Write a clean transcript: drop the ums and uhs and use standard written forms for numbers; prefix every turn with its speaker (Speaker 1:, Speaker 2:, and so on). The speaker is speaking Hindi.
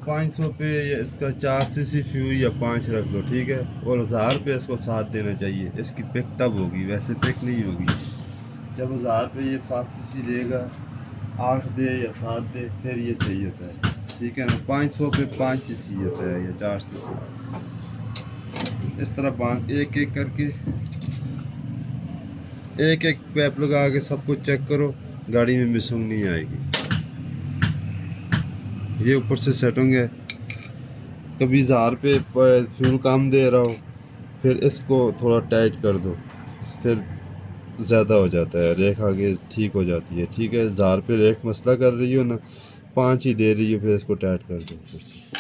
Speaker 1: 500 पे इसका 4 cc फ्यूल या 5 रख लो, ठीक है। और 1000 पे इसको 7 देना चाहिए। इसकी पिक तब होगी, वैसे पिक नहीं होगी। जब 1000 पे ये 7 cc देगा, 8 दे या 7 दे, फिर ये सही होता है, ठीक है ना। 500 पे 5 cc होता है या 4 cc। इस तरह बांध एक एक करके, एक एक पैप लगा के सब कुछ चेक करो, गाड़ी में मिसिंग नहीं आएगी। ये ऊपर से सेटिंग है। कभी 1000 पे फ्यूल कम दे रहा हो, फिर इसको थोड़ा टाइट कर दो, फिर ज़्यादा हो जाता है, रेख आगे ठीक हो जाती है, ठीक है। 1000 पे रेख मसला कर रही हो ना, 5 ही दे रही हो, फिर इसको टाइट कर दो फिर से।